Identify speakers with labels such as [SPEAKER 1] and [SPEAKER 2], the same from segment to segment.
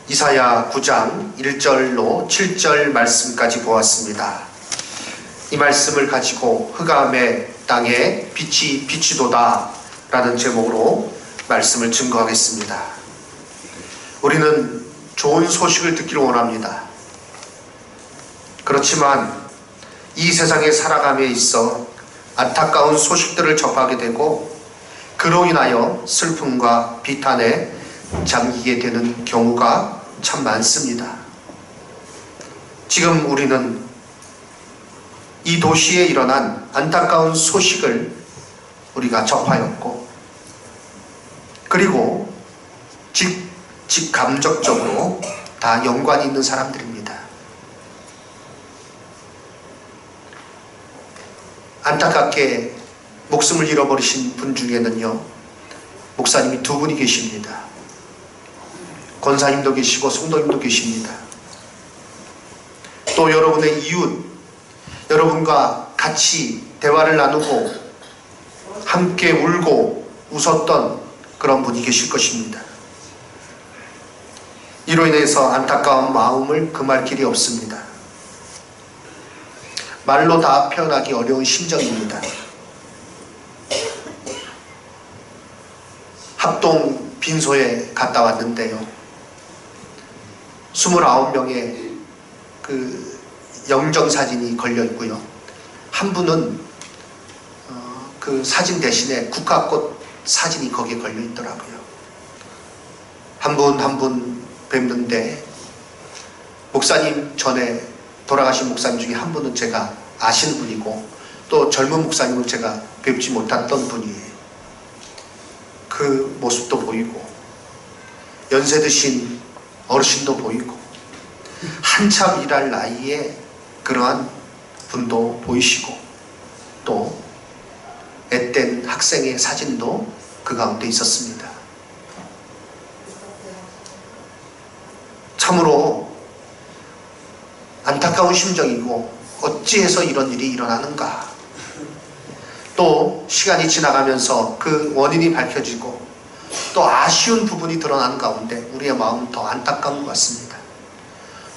[SPEAKER 1] 이사야 9장 1절로 7절 말씀까지 보았습니다. 이 말씀을 가지고 흑암의 땅에 빛이 비치도다 라는 제목으로 말씀을 증거하겠습니다. 우리는 좋은 소식을 듣기를 원합니다. 그렇지만 이 세상에 살아감에 있어 안타까운 소식들을 접하게 되고 그로 인하여 슬픔과 비탄에 잠기게 되는 경우가 참 많습니다. 지금 우리는 이 도시에 일어난 안타까운 소식을 우리가 접하였고, 그리고 직감적적으로 다 연관이 있는 사람들입니다. 안타깝게 목숨을 잃어버리신 분 중에는요, 목사님이 두 분이 계십니다. 권사님도 계시고 성도님도 계십니다. 또 여러분의 이웃, 여러분과 같이 대화를 나누고 함께 울고 웃었던 그런 분이 계실 것입니다. 이로 인해서 안타까운 마음을 금할 길이 없습니다. 말로 다 표현하기 어려운 심정입니다. 합동 빈소에 갔다 왔는데요, 29명의 그 영정사진이 걸려 있고요, 한 분은 그 사진 대신에 국화꽃 사진이 거기에 걸려 있더라고요. 한 분 한 분 뵙는데, 목사님 전에 돌아가신 목사님 중에 한 분은 제가 아시는 분이고, 또 젊은 목사님은 제가 뵙지 못했던 분이에요. 그 모습도 보이고 연세 드신 어르신도 보이고 한참 일할 나이에 그러한 분도 보이시고, 또 앳된 학생의 사진도 그 가운데 있었습니다. 참으로 안타까운 심정이고, 어찌해서 이런 일이 일어나는가. 또 시간이 지나가면서 그 원인이 밝혀지고 또 아쉬운 부분이 드러나는 가운데 우리의 마음은 더 안타까운 것 같습니다.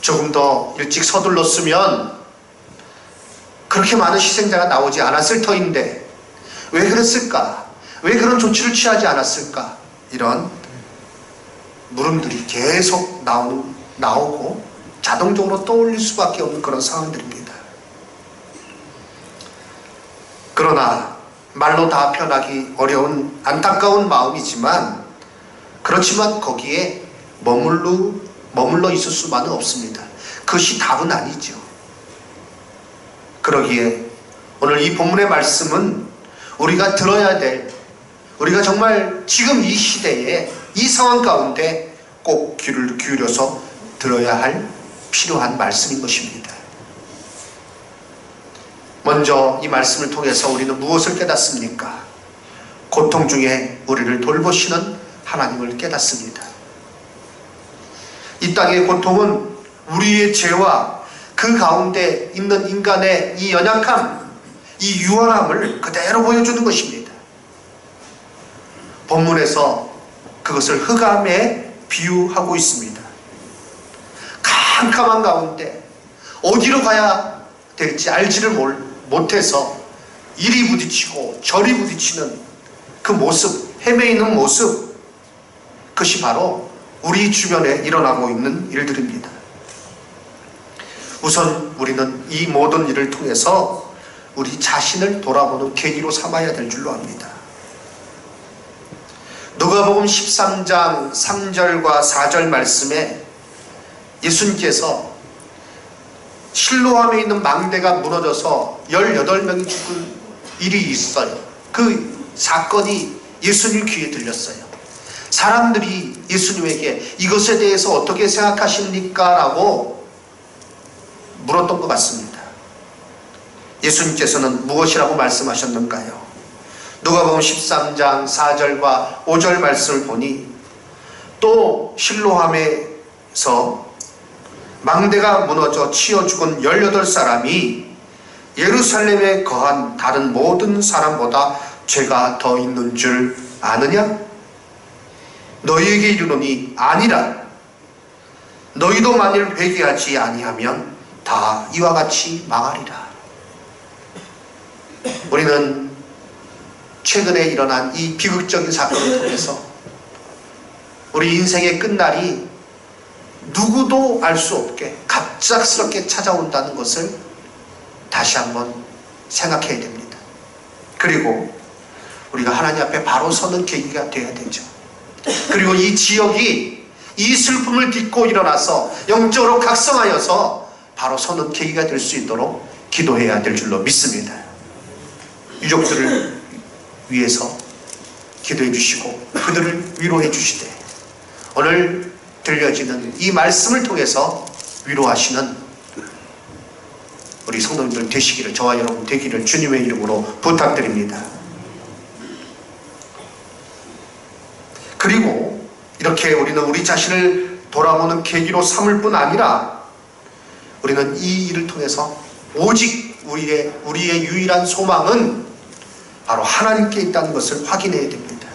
[SPEAKER 1] 조금 더 일찍 서둘렀으면 그렇게 많은 희생자가 나오지 않았을 터인데 왜 그랬을까? 왜 그런 조치를 취하지 않았을까? 이런 물음들이 계속 나오고 자동적으로 떠올릴 수밖에 없는 그런 상황들입니다. 그러나 말로 다 표현하기 어려운 안타까운 마음이지만, 그렇지만 거기에 머물러 있을 수만은 없습니다. 그것이 답은 아니죠. 그러기에 오늘 이 본문의 말씀은 우리가 들어야 될, 우리가 정말 지금 이 시대에 이 상황 가운데 꼭 귀를 기울여서 들어야 할 필요한 말씀인 것입니다. 먼저 이 말씀을 통해서 우리는 무엇을 깨닫습니까? 고통 중에 우리를 돌보시는 하나님을 깨닫습니다. 이 땅의 고통은 우리의 죄와 그 가운데 있는 인간의 이 연약함, 이 유한함을 그대로 보여주는 것입니다. 본문에서 그것을 흑암에 비유하고 있습니다. 캄캄한 가운데 어디로 가야 될지 알지를 못해서 이리 부딪히고 저리 부딪히는 그 모습, 헤매이는 모습, 그것이 바로 우리 주변에 일어나고 있는 일들입니다. 우선 우리는 이 모든 일을 통해서 우리 자신을 돌아보는 계기로 삼아야 될 줄로 압니다. 누가복음 13장 3절과 4절 말씀에 예수님께서 실로암에 있는 망대가 무너져서 18명이 죽은 일이 있어요. 그 사건이 예수님 귀에 들렸어요. 사람들이 예수님에게 이것에 대해서 어떻게 생각하십니까? 라고 물었던 것 같습니다. 예수님께서는 무엇이라고 말씀하셨는가요? 누가복음 13장 4절과 5절 말씀을 보니, 또 실로암에서 망대가 무너져 치여 죽은 18사람이 예루살렘에 거한 다른 모든 사람보다 죄가 더 있는 줄 아느냐? 너희에게 이르노니 아니라. 너희도 만일 회개하지 아니하면 다 이와 같이 망하리라. 우리는 최근에 일어난 이 비극적인 사건을 통해서 우리 인생의 끝날이 누구도 알 수 없게 갑작스럽게 찾아온다는 것을 다시 한번 생각해야 됩니다. 그리고 우리가 하나님 앞에 바로 서는 계기가 되어야 되죠. 그리고 이 지역이 이 슬픔을 딛고 일어나서 영적으로 각성하여서 바로 서는 계기가 될 수 있도록 기도해야 될 줄로 믿습니다. 유족들을 위해서 기도해 주시고 그들을 위로해 주시되 오늘 들려지는 이 말씀을 통해서 위로하시는 우리 성도님들 되시기를, 저와 여러분 되기를 주님의 이름으로 부탁드립니다. 그리고 이렇게 우리는 우리 자신을 돌아보는 계기로 삼을 뿐 아니라 우리는 이 일을 통해서 오직 우리의 유일한 소망은 바로 하나님께 있다는 것을 확인해야 됩니다.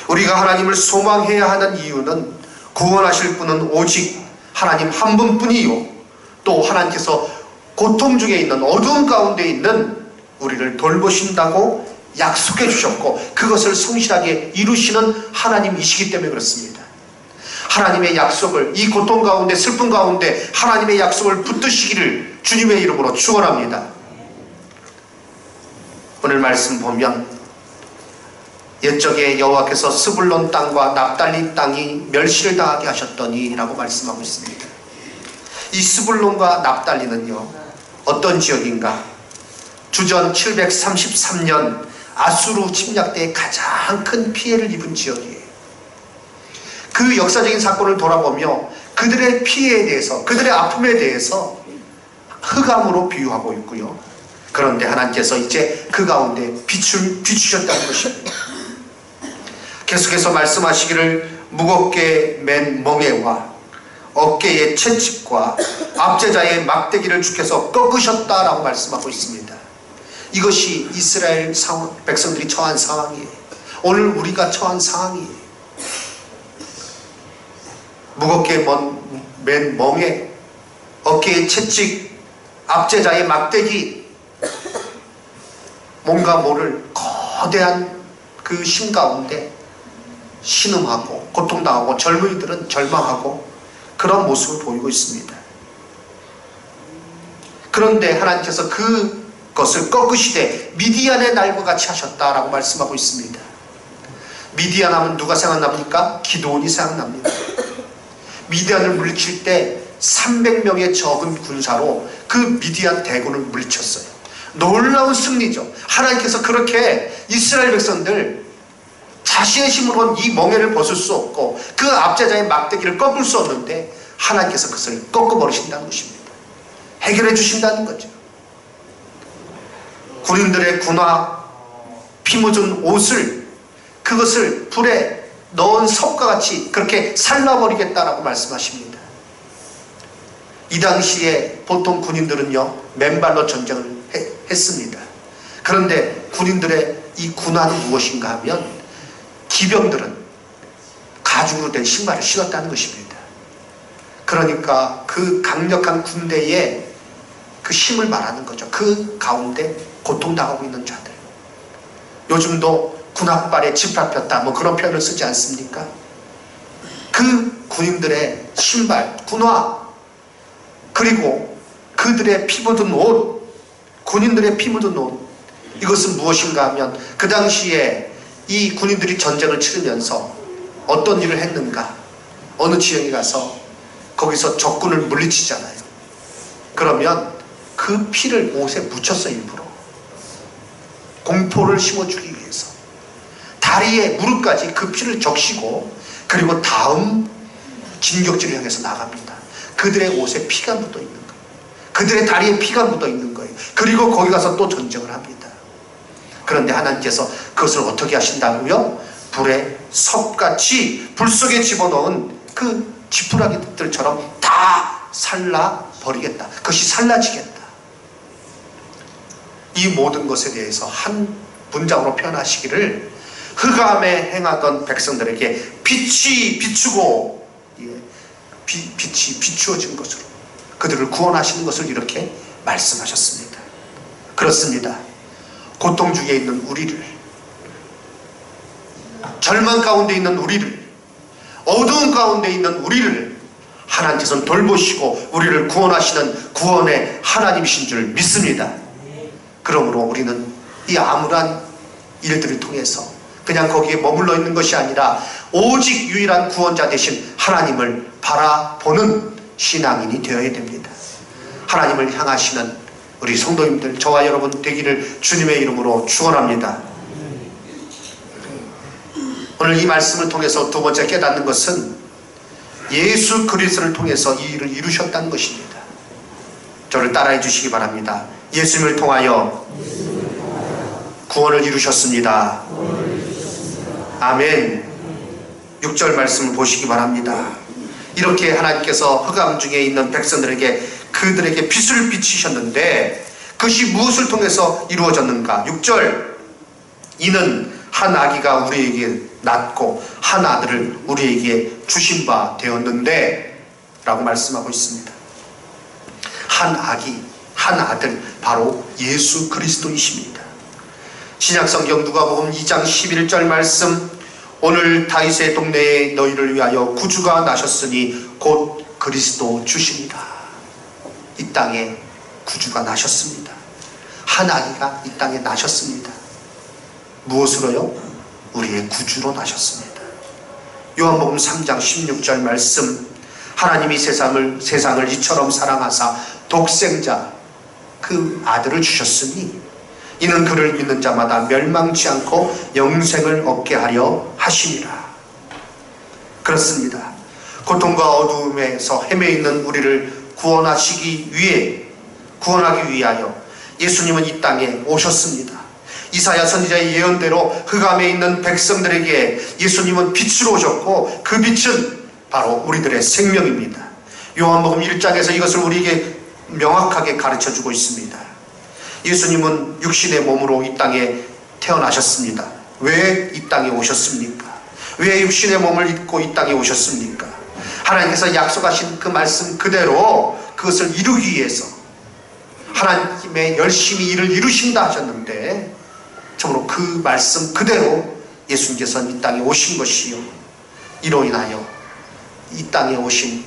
[SPEAKER 1] 우리가 하나님을 소망해야 하는 이유는 구원하실 분은 오직 하나님 한 분뿐이요, 또 하나님께서 고통 중에 있는, 어두운 가운데 있는 우리를 돌보신다고 약속해 주셨고 그것을 성실하게 이루시는 하나님이시기 때문에 그렇습니다. 하나님의 약속을, 이 고통 가운데 슬픔 가운데 하나님의 약속을 붙드시기를 주님의 이름으로 축원합니다. 오늘 말씀 보면 옛적에 여호와께서 스불론 땅과 납달리 땅이 멸시를 당하게 하셨더니 라고 말씀하고 있습니다. 이 스불론과 납달리는요 어떤 지역인가? 주전 733년 아수르 침략 때 가장 큰 피해를 입은 지역이에요. 그 역사적인 사건을 돌아보며 그들의 피해에 대해서, 그들의 아픔에 대해서 흑암으로 비유하고 있고요. 그런데 하나님께서 이제 그 가운데 빛을 비추셨다는 것입니다. 계속해서 말씀하시기를 무겁게 맨 멍에와 어깨의 채찍과 압제자의 막대기를 주께서 꺾으셨다라고 말씀하고 있습니다. 이것이 이스라엘 백성들이 처한 상황이에요. 오늘 우리가 처한 상황이에요. 무겁게 맨 멍에 어깨의 채찍, 압제자의 막대기, 뭔가 모를 거대한 그 힘 가운데 신음하고 고통당하고 젊은이들은 절망하고 그런 모습을 보이고 있습니다. 그런데 하나님께서 그것을 꺾으시되 미디안의 날과 같이 하셨다라고 말씀하고 있습니다. 미디안 하면 누가 생각납니까? 기드온이 생각납니다. 미디안을 물리칠 때 300명의 적은 군사로 그 미디안 대군을 물리쳤어요. 놀라운 승리죠. 하나님께서 그렇게 이스라엘 백성들 자신의 힘으로는 이 멍에를 벗을 수 없고 그 압제자의 막대기를 꺾을 수 없는데 하나님께서 그것을 꺾어버리신다는 것입니다. 해결해 주신다는 거죠. 군인들의 군화, 피 묻은 옷을, 그것을 불에 넣은 섭과 같이 그렇게 살라버리겠다라고 말씀하십니다. 이 당시에 보통 군인들은요 맨발로 전쟁을 했습니다. 그런데 군인들의 이 군화는 무엇인가 하면 기병들은 가죽으로 된 신발을 신었다는 것입니다. 그러니까 그 강력한 군대의 그 힘을 말하는 거죠. 그 가운데 고통당하고 있는 자들. 요즘도 군합발에 짓밟혔다 뭐 그런 표현을 쓰지 않습니까? 그 군인들의 신발, 군화, 그리고 그들의 피 묻은 옷, 군인들의 피 묻은 옷, 이것은 무엇인가 하면 그 당시에 이 군인들이 전쟁을 치르면서 어떤 일을 했는가? 어느 지역에 가서 거기서 적군을 물리치잖아요. 그러면 그 피를 옷에 묻혔어요. 일부러 공포를 심어주기 위해서 다리에 무릎까지 그 피를 적시고 그리고 다음 진격지를 향해서 나갑니다. 그들의 옷에 피가 묻어 있는 거예요. 그들의 다리에 피가 묻어 있는 거예요. 그리고 거기 가서 또 전쟁을 합니다. 그런데 하나님께서 그것을 어떻게 하신다고요? 불에 섭같이 불 속에 집어넣은 그 지푸라기들처럼 다 살라버리겠다. 그것이 살라지겠다. 이 모든 것에 대해서 한 문장으로 표현하시기를 흑암에 행하던 백성들에게 빛이 비추고 빛이 비추어진 것으로 그들을 구원하시는 것을 이렇게 말씀하셨습니다. 그렇습니다. 고통 중에 있는 우리를, 절망 가운데 있는 우리를, 어두운 가운데 있는 우리를 하나님께서는 돌보시고 우리를 구원하시는 구원의 하나님이신 줄 믿습니다. 그러므로 우리는 이 암울한 일들을 통해서 그냥 거기에 머물러 있는 것이 아니라 오직 유일한 구원자 되신 하나님을 바라보는 신앙인이 되어야 됩니다. 하나님을 향하시는 우리 성도님들, 저와 여러분 되기를 주님의 이름으로 축원합니다. 오늘 이 말씀을 통해서 두 번째 깨닫는 것은 예수 그리스도를 통해서 이 일을 이루셨다는 것입니다. 저를 따라해 주시기 바랍니다. 예수님을 통하여 구원을 이루셨습니다. 아멘. 6절 말씀을 보시기 바랍니다. 이렇게 하나님께서 흑암 중에 있는 백성들에게 그들에게 빛을 비치셨는데 그것이 무엇을 통해서 이루어졌는가? 6절, 이는 한 아기가 우리에게 낳고 한 아들을 우리에게 주신 바 되었는데 라고 말씀하고 있습니다. 한 아기, 한 아들, 바로 예수 그리스도이십니다. 신약성경 누가복음 2장 11절 말씀, 오늘 다윗의 동네에 너희를 위하여 구주가 나셨으니 곧 그리스도 주시니라. 이 땅에 구주가 나셨습니다. 한 아기가 이 땅에 나셨습니다. 무엇으로요? 우리의 구주로 나셨습니다. 요한복음 3장 16절 말씀, 하나님이 세상을 이처럼 사랑하사 독생자 그 아들을 주셨으니 이는 그를 믿는 자마다 멸망치 않고 영생을 얻게 하려 하시니라. 그렇습니다. 고통과 어두움에서 헤매 있는 우리를 구원하기 위하여 예수님은 이 땅에 오셨습니다. 이사야 선지자의 예언대로 흑암에 있는 백성들에게 예수님은 빛으로 오셨고 그 빛은 바로 우리들의 생명입니다. 요한복음 1장에서 이것을 우리에게 명확하게 가르쳐주고 있습니다. 예수님은 육신의 몸으로 이 땅에 태어나셨습니다. 왜 이 땅에 오셨습니까? 왜 육신의 몸을 입고 이 땅에 오셨습니까? 하나님께서 약속하신 그 말씀 그대로 그것을 이루기 위해서 하나님의 열심히 일을 이루신다 하셨는데 참으로 그 말씀 그대로 예수님께서는 이 땅에 오신 것이요, 이로 인하여 이 땅에 오신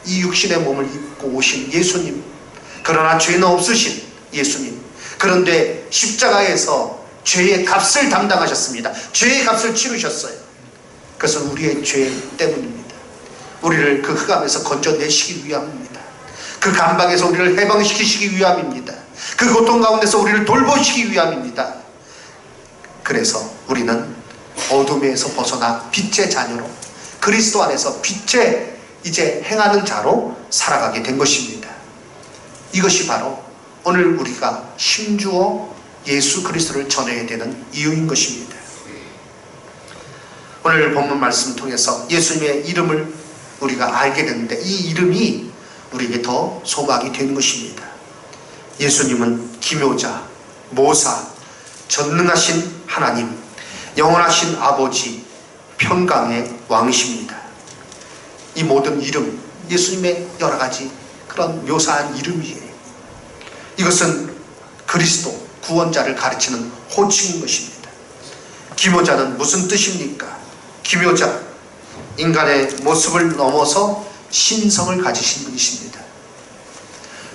[SPEAKER 1] 이 육신의 몸을 입고 오신 예수님, 그러나 죄는 없으신 예수님, 그런데 십자가에서 죄의 값을 담당하셨습니다. 죄의 값을 치르셨어요. 그것은 우리의 죄 때문입니다. 우리를 그 흑암에서 건져내시기 위함입니다. 그 감방에서 우리를 해방시키시기 위함입니다. 그 고통 가운데서 우리를 돌보시기 위함입니다. 그래서 우리는 어둠에서 벗어나 빛의 자녀로, 그리스도 안에서 빛에 이제 행하는 자로 살아가게 된 것입니다. 이것이 바로 오늘 우리가 힘주어 예수 그리스도를 전해야 되는 이유인 것입니다. 오늘 본문 말씀을 통해서 예수님의 이름을 우리가 알게 되는데 이 이름이 우리에게 더 소망이 되는 것입니다. 예수님은 기묘자, 모사, 전능하신 하나님, 영원하신 아버지, 평강의 왕이십니다. 이 모든 이름, 예수님의 여러 가지 그런 묘사한 이름이에요. 이것은 그리스도, 구원자를 가르치는 호칭인 것입니다. 기묘자는 무슨 뜻입니까? 기묘자, 인간의 모습을 넘어서 신성을 가지신 분이십니다.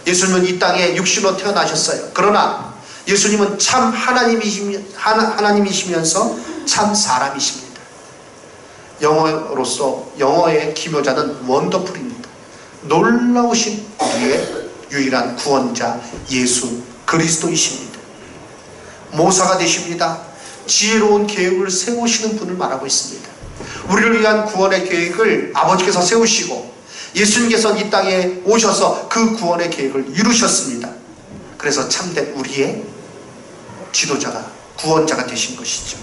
[SPEAKER 1] 예수님은 이 땅에 육신으로 태어나셨어요. 그러나 예수님은 참 하나님이시면서 참 사람이십니다. 영어의 기묘자는 원더풀입니다. 놀라우신 우리의 유일한 구원자 예수 그리스도이십니다. 모사가 되십니다. 지혜로운 계획을 세우시는 분을 말하고 있습니다. 우리를 위한 구원의 계획을 아버지께서 세우시고 예수님께서는 이 땅에 오셔서 그 구원의 계획을 이루셨습니다. 그래서 참된 우리의 지도자가, 구원자가 되신 것이죠.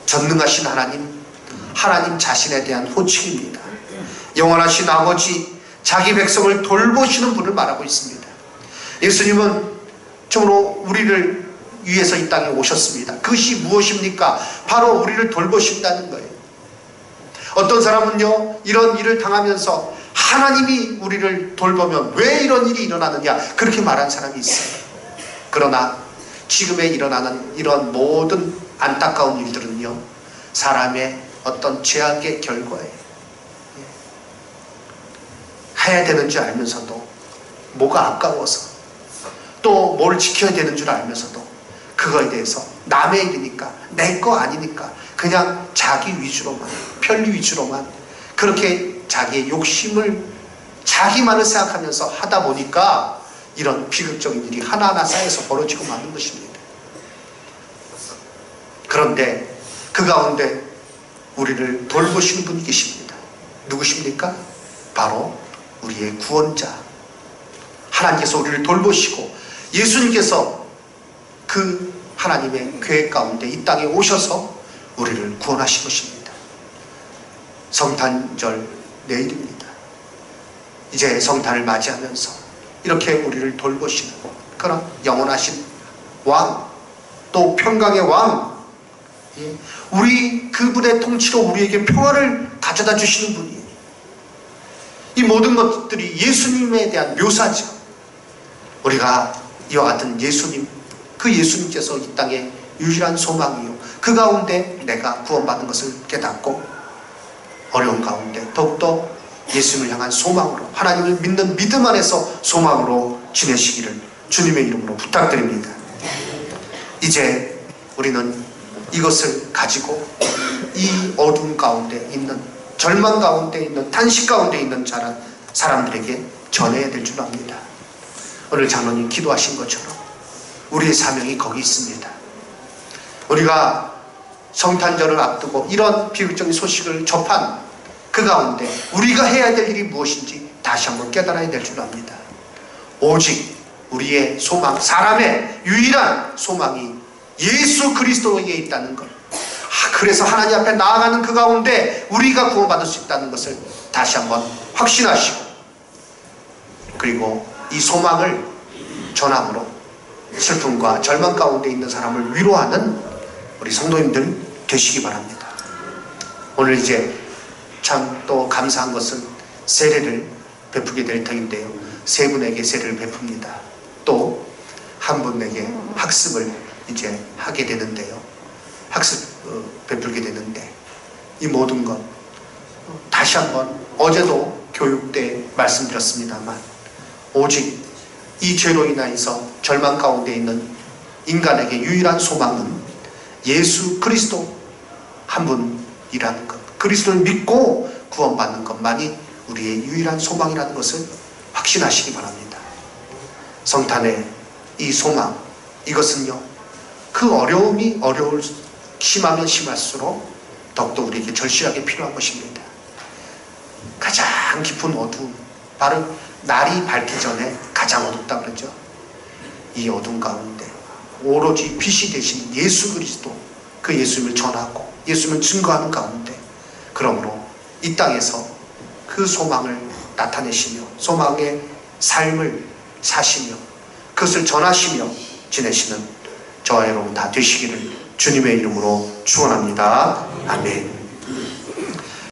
[SPEAKER 1] 전능하신 하나님 자신에 대한 호칭입니다. 영원하신 아버지, 자기 백성을 돌보시는 분을 말하고 있습니다. 예수님은 정말로 우리를 위해서 이 땅에 오셨습니다. 그것이 무엇입니까? 바로 우리를 돌보신다는 거예요. 어떤 사람은요, 이런 일을 당하면서 하나님이 우리를 돌보면 왜 이런 일이 일어나느냐, 그렇게 말한 사람이 있어요. 그러나 지금에 일어나는 이런 모든 안타까운 일들은요, 사람의 어떤 죄악의 결과예요. 해야 되는 줄 알면서도, 뭐가 아까워서, 또 뭘 지켜야 되는 줄 알면서도 그거에 대해서 남의 일이니까, 내 거 아니니까 그냥 자기 위주로만, 편리 위주로만 그렇게 자기의 욕심을, 자기만을 생각하면서 하다 보니까 이런 비극적인 일이 하나하나 쌓여서 벌어지고 마는 것입니다. 그런데 그 가운데 우리를 돌보시는 분이 계십니다. 누구십니까? 바로 우리의 구원자, 하나님께서 우리를 돌보시고 예수님께서 그 하나님의 계획 가운데 이 땅에 오셔서 우리를 구원하신 것입니다. 성탄절 내일입니다. 이제 성탄을 맞이하면서 이렇게 우리를 돌보시는 그런 영원하신 왕, 또 평강의 왕, 우리 그분의 통치로 우리에게 평화를 가져다 주시는 분이에요. 이 모든 것들이 예수님에 대한 묘사죠. 우리가 이와 같은 예수님, 그 예수님께서 이 땅의 유일한 소망이요, 그 가운데 내가 구원받는 것을 깨닫고 어려운 가운데 더욱더 예수님을 향한 소망으로, 하나님을 믿는 믿음 안에서 소망으로 지내시기를 주님의 이름으로 부탁드립니다. 이제 우리는 이것을 가지고 이 어둠 가운데 있는, 절망 가운데 있는, 탄식 가운데 있는 사람들에게 전해야 될 줄 압니다. 오늘 장로님 기도하신 것처럼 우리의 사명이 거기 있습니다. 우리가 성탄절을 앞두고 이런 비극적인 소식을 접한 그 가운데 우리가 해야 될 일이 무엇인지 다시 한번 깨달아야 될 줄 압니다. 오직 우리의 소망, 사람의 유일한 소망이 예수 그리스도에 있다는 것, 그래서 하나님 앞에 나아가는 그 가운데 우리가 구원받을 수 있다는 것을 다시 한번 확신하시고, 그리고 이 소망을 전함으로 슬픔과 절망 가운데 있는 사람을 위로하는 우리 성도님들 되시기 바랍니다. 오늘 이제 참 또 감사한 것은 세례를 베푸게 될 터인데요, 세 분에게 세례를 베풉니다. 또 한 분에게 학습을 이제 하게 되는데요, 학습 베풀게 되는데, 이 모든 것 다시 한번 어제도 교육 때 말씀드렸습니다만, 오직 이 죄로 인하여서 절망 가운데 있는 인간에게 유일한 소망은 예수 그리스도 한 분이라는 것, 그리스도를 믿고 구원받는 것만이 우리의 유일한 소망이라는 것을 확신하시기 바랍니다. 성탄의 이 소망, 이것은요, 그 어려움이 심하면 심할수록 더욱더 우리에게 절실하게 필요한 것입니다. 가장 깊은 어두움, 바로 날이 밝기 전에 가장 어둡다 그러죠. 이 어둠 가운데 오로지 빛이 되신 예수 그리스도, 그 예수님을 전하고 예수님을 증거하는 가운데, 그러므로 이 땅에서 그 소망을 나타내시며 소망의 삶을 사시며 그것을 전하시며 지내시는 저와 여러분 다 되시기를 주님의 이름으로 축원합니다. 아멘.